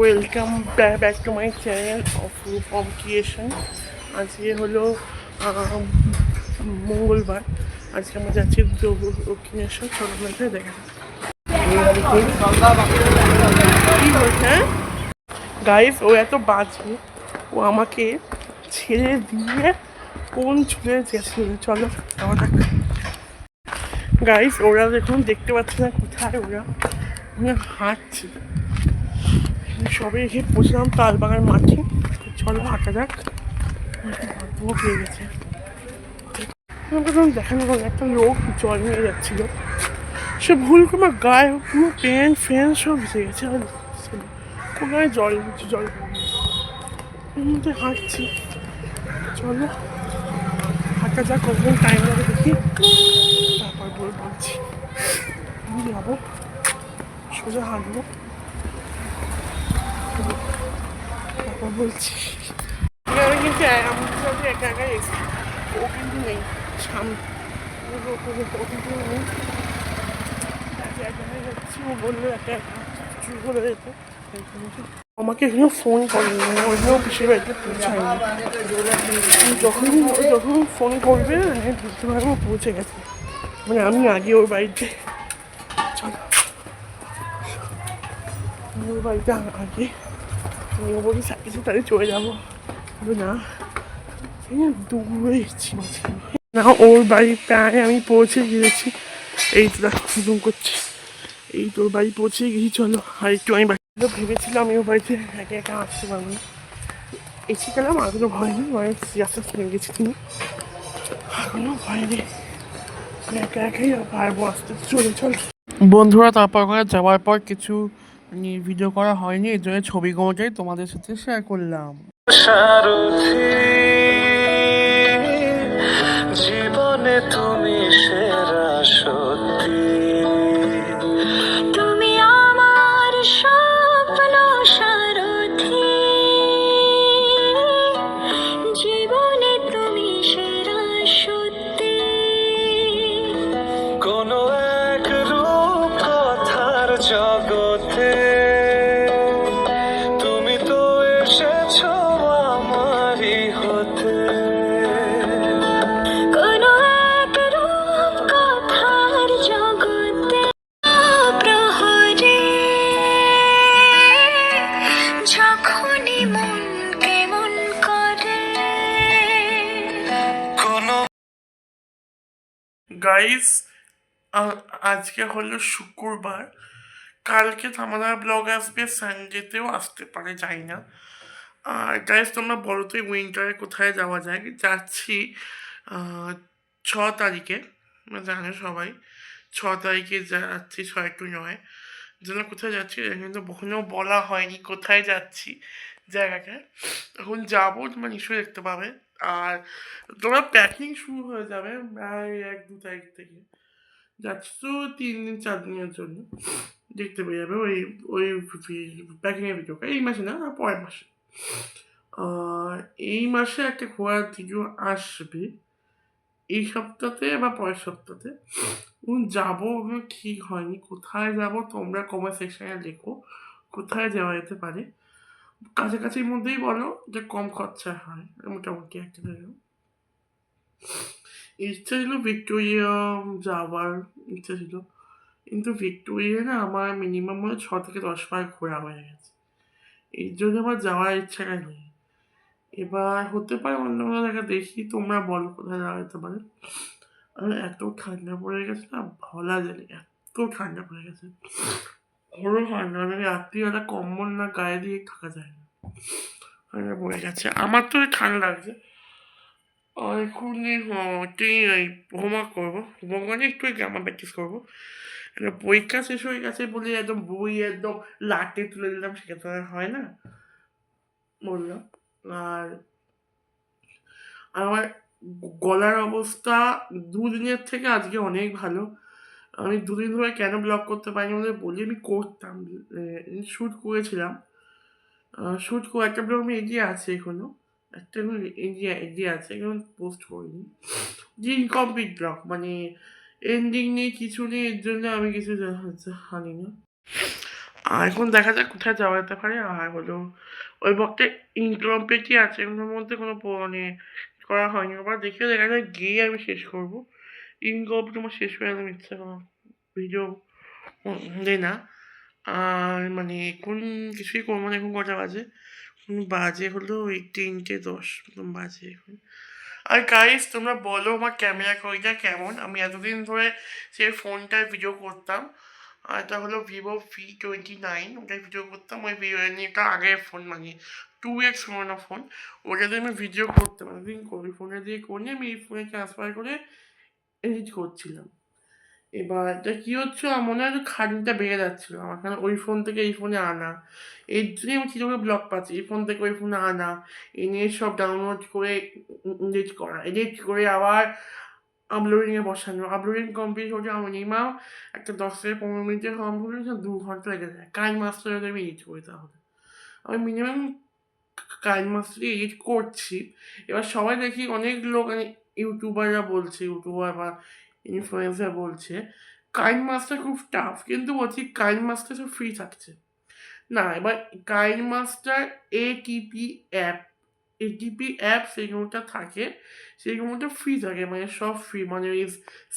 Welcome back to my channel of Rupam creation. আজকে হলো মঙ্গলবার। আজকে আমরা যাচ্ছি দক্ষিণেশ্বর ছোটবেলাতে দেখা কী বলছে গাইস। ও এত বাজে, ও আমাকে ছেড়ে দিয়ে কোন চলে গেছিল। চলো আমাদের গাইস, ওরা দেখুন দেখতে পাচ্ছি না কোথায় ওরা হাঁটছে। সবে এসে পৌঁছলাম তালবাগান মাঠে। চলো হাঁটা যাক। গল্প পেয়ে গেছে দেখানো গেল একটা লোক জল নিয়ে যাচ্ছিল। সে ভুল করে আমার গায়ে পুরো প্যান্ট ফ্যান সব ভিজে গেছে। আর ও গায়ে জল জল এর মধ্যে হাঁটছি। চলো হাঁটা যাক, কখন টাইম লাগে দেখি, তারপর বলছি। আমি যাবো, সোজা হাঁটবো, তারপর বলছি। আমি কিন্তু আমাদের সাথে একা একা এসেছি, ও কিন্তু নেই সামনে। ও কিন্তু নেই, যাচ্ছি। ও বললো একা একা চুল করে যেতে। আমাকে এখানে ফোন করেনি, ওইখানেও পিসির বাড়িতে পৌঁছায়নি। যখন ফোন করবে আমি বুঝতে পারবো পৌঁছে গেছে, মানে আমি আগে ওর বাড়িতে। চলো ওর বাড়িতে আগে আমি বলি সাথে তাদের চলে যাবো। না দৌড়েছি না, ওর বাড়ি প্রায় আমি পৌঁছে গিয়েছি। এই তো জুম করছি, এই তোর বাড়ি পৌঁছে গেছি। চলো আর একটু আমি বাড়িতে ভেবেছিলাম আমি ওর বাড়িতে একা একা আসতে পারবো না। এসে গেলাম, আর কোনো ভয় নেই। আস্তে আস্তে নেমে গেছি, তুমি এখনো ভয় নেই, আমি একা একাই পারবো আসতে। চলো চলো বন্ধুরা, তারপর ওখানে যাওয়ার পর কিছু ভিডিও করা হয়নি, এই জন্য ছবিগুলোটাই তোমাদের সাথে শেয়ার করলাম। জীবনে তুমি সেরা, সত্যি তুমি আমার স্বপ্ন সারথি, জীবনে তুমি সেরা, সত্যি কোনো এক রূপ কথার জগতে তুমি তো এসেছো আমারই হতে। গাইস, আজকে হলো শুক্রবার, কালকে থামাদার ব্লগ আসবে, সানডেতেও আসতে পারে, যাই না। আর গাইস, তোমরা বলো তো উইন্টারে কোথায় যাওয়া যায়। যাচ্ছি 6 তারিখে, জানে সবাই 6 তারিখে যাচ্ছি, 6-9 যেন কোথায় যাচ্ছি কিন্তু কখনো বলা হয়নি কোথায় যাচ্ছি জায়গাটা। এখন যাবো, তোমরা নিশ্চয়ই দেখতে পাবে। আর তোমরা প্যাকিং শুরু হয়ে যাবে প্রায় 1-2 তারিখ থেকে। যাচ্ছি তো 3-4 দিনের জন্য, দেখতে পেয়ে যাবে ওই ওই প্যাকিংয়ের ভিডিওটা। এই মাসে না, পরের মাসে। আর এই মাসে একটা ঘোরার ভিডিও আসবে, এই সপ্তাহতে বা পরের সপ্তাহতে। যাবো ঠিক হয়নি, কোথায় যাব তোমরা কমেন্ট সেকশনে লেখো কোথায় যাওয়া যেতে পারে। কাছাকাছির মধ্যেই বলো, যে কম খরচা হয় মোটামুটি একটা জায়গা। ইচ্ছা ছিল ভিক্টোরিয়া যাওয়ার ইচ্ছা ছিল, কিন্তু ভিক্টোরিয়া না আমার মিনিমাম 6 থেকে 10 বার ঘোরা হয়ে গেছে, এই জন্য আমার যাওয়ার ইচ্ছাটা নেই। এবার হতে পারে অন্য কোনো জায়গা দেখি, তোমরা বলো কোথায় যাওয়া যেতে পারে। আর এত ঠান্ডা পড়ে গেছে না, বলা যায় এত ঠান্ডা পড়ে গেছে, বড় ঠান্ডা, মানে রাত্রিবেলা কম্বল না গায়ে দিয়ে থাকা যায় না, ঠান্ডা পড়ে গেছে। আমার তো ঠান্ডা লাগছে। এখনই হোমওয়ার্ক করবো, হোমওয়ার্ক মানে একটু গ্রামার প্র্যাকটিস করবো। পরীক্ষা শেষ হয়ে গেছে বলে একদম বই একদম লাটে তুলে দিলাম, সেটা তো আর হয় না, বললাম। আর আমার গলার অবস্থা 2 দিনের থেকে আজকে অনেক ভালো। আমি 2 দিন ধরে কেন ব্লগ করতে পারিনি বলে বলি, আমি করতাম, শ্যুট করেছিলাম। শ্যুট করে একটা ব্লগ আমি এগিয়ে আছে এখনো, একটা এখন এগিয়ে আছে, এখন পোস্ট করিনি। যে ইনকমপ্লিট ব্লগ, মানে এন্ডিং নেই, কিছু নেই, এর জন্য আমি কিছু জানি না। আর এখন দেখা যাক কোথায় যাওয়া যেতে পারে। আর হলো ওই বক্তে ইনকমপ্লিটই আছে, এগুলোর মধ্যে কোনো মানে করা হয়নি। আবার দেখে দেখা যায় গিয়ে আমি শেষ করবো। ইনকমপ্লিট আমার শেষ হয়ে গেলে ইচ্ছা ভিডিও দেয় না। আর মানে এখন কিছুই করবো না। এখন কটা বাজে? বাজে হলো ওই 3:10 মতন বাজে এখন। আর গাইস তোমরা বলো আমার ক্যামেরা কোয়ালিটিটা কেমন। আমি এতদিন ধরে সেই ফোনটায় ভিডিও করতাম। আর এটা হলো Vivo V29, ওটায় ভিডিও করতাম। ওই এটা আগের ফোন, মানে 2x পুরোনো ফোন। ওটাতে আমি ভিডিও করতাম, এতদিন করি ফোনে দিয়ে করে আমি এই ফোনে ট্রান্সফার করে এডিট করছিলাম। এবার এটা কী হচ্ছে, আমার মনে হয় খাটনিটা বেড়ে যাচ্ছিলো আমার, কারণ ওই ফোন থেকে এই ফোনে আনা, এর জন্যই আমি কিছু করে ব্লগ পাচ্ছি। এই ফোন থেকে ওই ফোনে আনা, এনে সব ডাউনলোড করে এডিট করা, এডিট করে আবার আপলোডিংয়ে বসানো, আপলোডিং কমপ্লিট হতে আমার মিনিমাম একটা 10 থেকে 15 মিনিটের কমপ্লিট 2 ঘন্টা লেগে যায়। কাইন মাস্টারে আমি এডিট করি, তাহলে আমি মিনিমাম কাইন মাস্টারে এডিট করছি। এবার সবাই দেখি অনেক লোক মানে ইউটিউবাররা বলছে, ইউটিউবার বা ইনফ্লুয়েন্সার বলছে কাইন মাস্টার খুব টাফ, কিন্তু বলছি কাইন মাস্টার সব ফ্রি থাকছে না। এবার কাইন master ATP app, ATP app সেইগুলোটা থাকে, সেইগুলোটা ফ্রি থাকে, মানে সব ফ্রি। মানে এই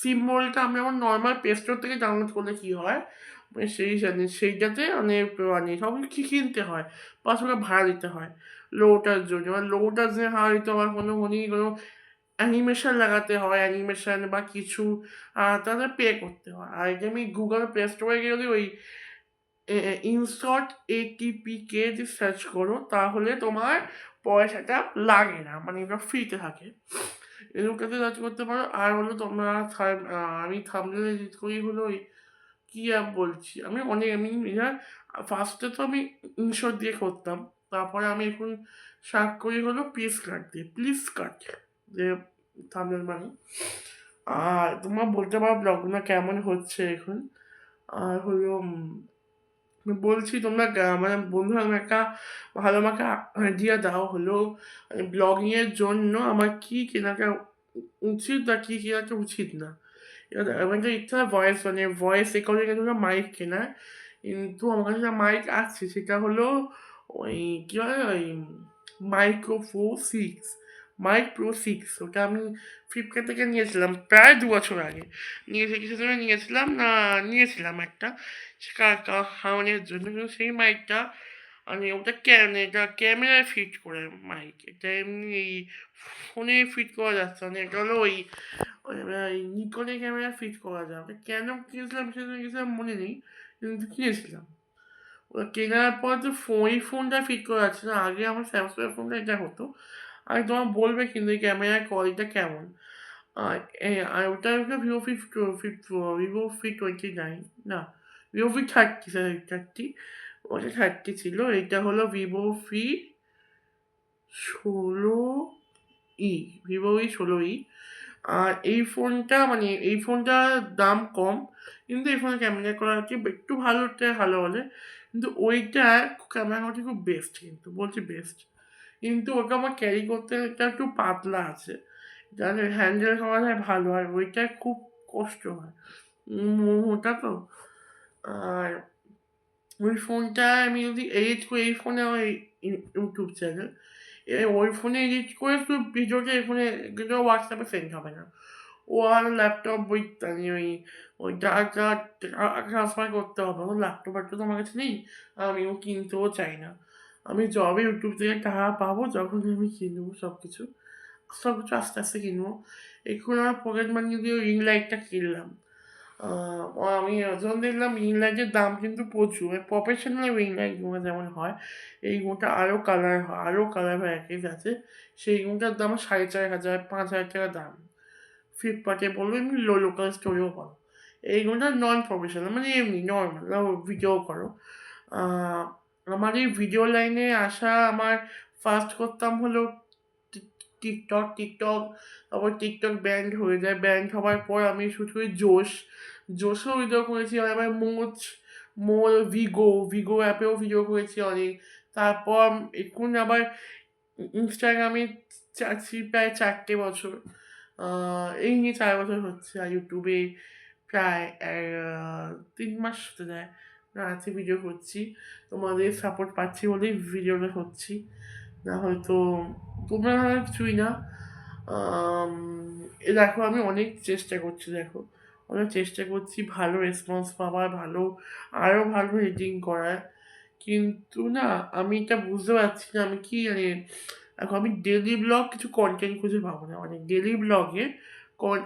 সিম্বলটা আমরা যেমন নর্মাল প্লে স্টোর থেকে ডাউনলোড করলে কী হয়, মানে সেইটাতে মানে মানে সব কিছু কিনতে হয়, প্লাস ওটা ভাড়া দিতে হয় লোটার জন্য। এবার লোটার যে ভাড়া দিতে হয় কোনো অ্যানিমেশন লাগাতে হয়, অ্যানিমেশন বা কিছু তাদের পে করতে হয়। আর এটা আমি গুগল প্লে স্টোরে গেলে ওই ইনশর্ট এটিপিকে যদি সার্চ করো তাহলে তোমার পয়সাটা লাগে না, মানে এটা ফ্রিতে থাকে। এগুলোতে সার্চ করতে পারো। আর হলো তোমরা আমি থাম্বনেল এডিট করি হলো ওই কী অ্যাপ বলছি আমি, অনেক আমি এটা ফার্স্টে তো আমি ইনশর্ট দিয়ে করতাম, তারপরে আমি এখন শার্ট করি হলো প্লিজ কাট যে থাম্বনেল মানে। আর তোমরা বলতে পারো ব্লগগুলো কেমন হচ্ছে এখন। আর হলো আমি বলছি তোমরা মানে বন্ধুরা আমাকে একটা ভালো আমাকে আইডিয়া দাও হলো ব্লগিংয়ের জন্য আমার কী কেনাটা উচিত বা কী কেনাটা উচিত না। এবার আমার একটা ইচ্ছা ভয়েস মানে ভয়েস রেকর্ডিংয়ের জন্য মাইক কেনার, কিন্তু আমার কাছে মাইক আছে, সেটা হলো ওই কী হয় ওই মাইক্রো প্রো সিক্স। ওটা আমি ফ্লিপকার্ট থেকে নিয়েছিলাম প্রায় 2 বছর আগে। কিসের জন্য নিয়েছিলাম না, নিয়েছিলাম একটা খাওয়ানোর জন্য, কিন্তু সেই মাইকটা মানে ওটা এটা ক্যামেরায় ফিট করে মাইক, এটা এমনি এই ফোনে ফিট করা যাচ্ছে না। এটা হলো ওই ওই নিকনের ক্যামেরা ফিট করা যায়। ওটা কেন কিনেছিলাম সেটা কিনেছিলাম মনে নেই, কিন্তু কিনেছিলাম। ওটা কেনার পর তো এই ফোনটা ফিট করা যাচ্ছে না। আগে আমার স্যামসাংয়ের ফোনটা এটা হতো। আর তোমার বলবে কিন্তু এই ক্যামেরার কোয়ালিটিটা কেমন। আর আর ওটা হচ্ছে Vivo V29, না Vivo V30, সরি 30, ওটা 30 ছিল। এটা হলো ষোলো ই Vivo V16E। আর এই ফোনটা মানে এই ফোনটার দাম কম, কিন্তু এই ফোনের ক্যামেরা কোয়ালিটি একটু ভালো হলে, কিন্তু ওইটা ক্যামেরা কোয়ালিটি খুব বেস্ট, কিন্তু বলছি বেস্ট। কিন্তু ওটা আমার ক্যারি করতে এটা একটু পাতলা আছে, যার হ্যান্ডেল করা যায় ভালো, আর ওইটায় খুব কষ্ট হয় মোটা তো। আর ওই ফোনটায় আমি যদি এডিট করি, এই ফোনে ওই ইউটিউব চ্যানেল, ওই ফোনে এডিট করে শুধু ভিডিওটা এই ফোনে হোয়াটসঅ্যাপে সেন্ড হবে না। ও আর ল্যাপটপ বই মানে ওই ডাটা ট্রান্সফার করতে হবে। আমার ল্যাপটপ একটা তো আমার কাছে নেই, আমিও কিনতেও চাই না। আমি যবে ইউটিউব থেকে টাকা পাবো যখনই আমি কিনবো সব কিছু আস্তে আস্তে কিনবো। এখন আমার পকেট মানি দিয়ে রিং লাইটটা কিনলাম। আমি যখন দেখলাম রিং লাইটের দাম কিন্তু প্রচুর, প্রফেশনাল রিং লাইটগুলো যেমন হয় এইগুলোটা আরও কালার ভ্যারাইটিস আছে। সেইগুলোটার দাম 4,500 5,000 টাকা দাম। ফ্লিপকার্টে বলো, এমনি লোকাল স্টোরেও পাও। এইগুলোটা নন প্রফেশনাল, মানে এমনি নর্মাল ভিডিও করো। আমার এই ভিডিও লাইনে আসা আমার ফার্স্ট করতাম হলো টিকটক। তারপর টিকটক ব্যান্ড হয়ে যায়, ব্যান্ড হওয়ার পর আমি শুরু করি জোশও ভিডিও করেছি, আবার ভিগো অ্যাপেও ভিডিও করেছি অনেক। তারপর এখন আবার ইনস্টাগ্রামে চাচ্ছি প্রায় 4টে বছর, এই নিয়ে 4 বছর হচ্ছে। আর ইউটিউবে প্রায় 3 মাস হতে যায়, রাতে ভিডিও করছি, তোমাদের সাপোর্ট পাচ্ছি বলেই ভিডিওটা করছি, না হয়তো তোমরা না কিছুই না। এ দেখো আমি অনেক চেষ্টা করছি, দেখো অনেক চেষ্টা করছি ভালো রেসপন্স পাওয়ার, ভালো আরও ভালো রেটিং করার, কিন্তু না আমি এটা বুঝতে পারছি না আমি কি মানে এখন আমি ডেলি ব্লগ কিছু কন্টেন্ট খুঁজে পাবো না, মানে ডেলি ব্লগে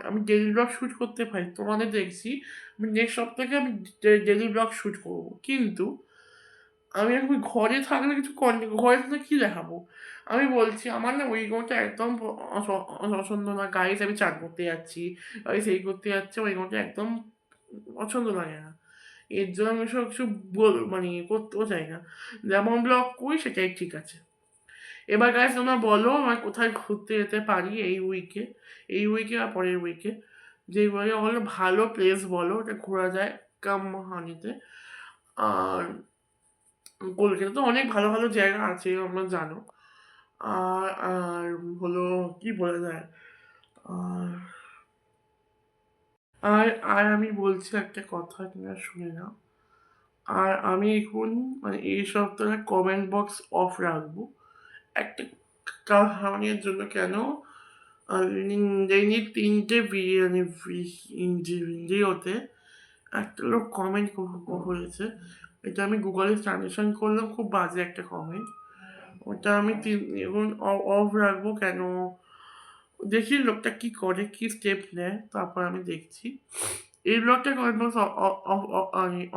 আমি ডেলি ব্লগ শ্যুট করতে পারি, তোমাদের দেখছি আমি নেক্সট সপ্তাহে আমি ডেলি ব্লগ শ্যুট করবো, কিন্তু আমি এখন ঘরে থাকলে কিছু কন্টেন্ট, ঘরে থাকলে কী দেখাবো? আমি বলছি আমার না ওইগুলোটা একদম পছন্দ না, গাইস আমি চান করতে যাচ্ছি, গাইস এই করতে যাচ্ছি, ওইগুলোটা একদম পছন্দ লাগে না। এর জন্য আমি সব কিছু মানে করতেও চাই না, যেমন ব্লগ করি সেটাই ঠিক আছে। এবার গাইস তোমরা বলো আমার কোথায় ঘুরতে যেতে পারি এই উইকে আর পরের উইকে, যে উইকে হলো ভালো প্লেস বলো এটা ঘোরা যায় কাম হানিতে। আর কলকাতা তো অনেক ভালো ভালো জায়গা আছে আমরা জানো। আর আর হলো কি বলা যায়, আর আর আর আমি বলছি একটা কথা তোমরা শুনে নাও। আর আমি এখন মানে এই সপ্তাহে কমেন্ট বক্স অফ রাখবো একটা কারণের জন্য, কেন দৈনিক 3টে বিরিয়ানি ভিডিওতে একটা লোক কমেন্ট করেছে, এটা আমি গুগলে ট্রান্সলেশন করলাম, খুব বাজে একটা কমেন্ট, ওটা আমি এখন অফ রাখবো, কেন দেখি লোকটা কি করে, কি স্টেপ নেয়, তারপর আমি দেখছি। এই ব্লগটা কমেন্ট বক্স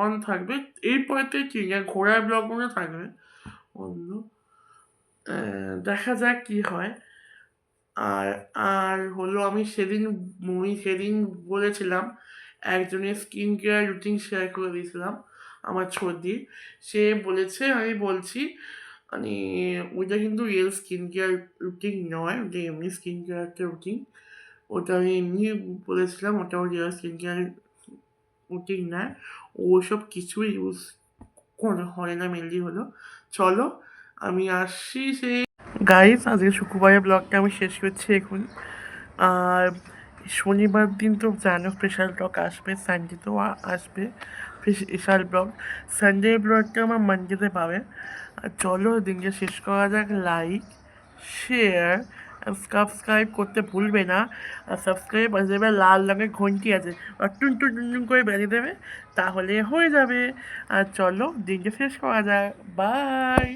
অন থাকবে, এরপরেতে ঠিক আছে ঘোড়ার ব্লগগুলো থাকবে অন্য, দেখা যাক কি হয়। আর আর হলো আমি সেদিন বলেছিলাম একজনের স্কিন কেয়ার রুটিন শেয়ার করে দিয়েছিলাম আমার ছর্দির, সে বলেছে আমি বলছি মানে ওইটা কিন্তু রিয়েল স্কিন কেয়ার রুটিন নয়, ওটা এমনি স্কিন কেয়ার একটা রুটিন, ওটা আমি এমনি বলেছিলাম, ওটাও রিয়েল স্কিন কেয়ার রুটিন নয়, ওসব কিছুই ইউজ করে হয় না মেনলি হলো। চলো আমি আসছি সেই গাইস, আজকে শুক্রবারের ব্লগটা আমি শেষ করছি এখন। আর শনিবার দিন তো জানো স্পেশাল ব্লগ আসবে, সানডেতেও আসবে স্পেশাল ব্লগ, সানডে ব্লগটা আমার মানডেতে পাবে। আর চলো দিনকে শেষ করা যাক, লাইক শেয়ার সাবস্ক্রাইব করতে ভুলবে না, আর সাবস্ক্রাইব আসবে লাল রঙের ঘন্টি আছে আর টুন টুন টুন টুন করে বেরিয়ে দেবে, তাহলে হয়ে যাবে। আর চলো দিনকে শেষ করা যাক, বাই।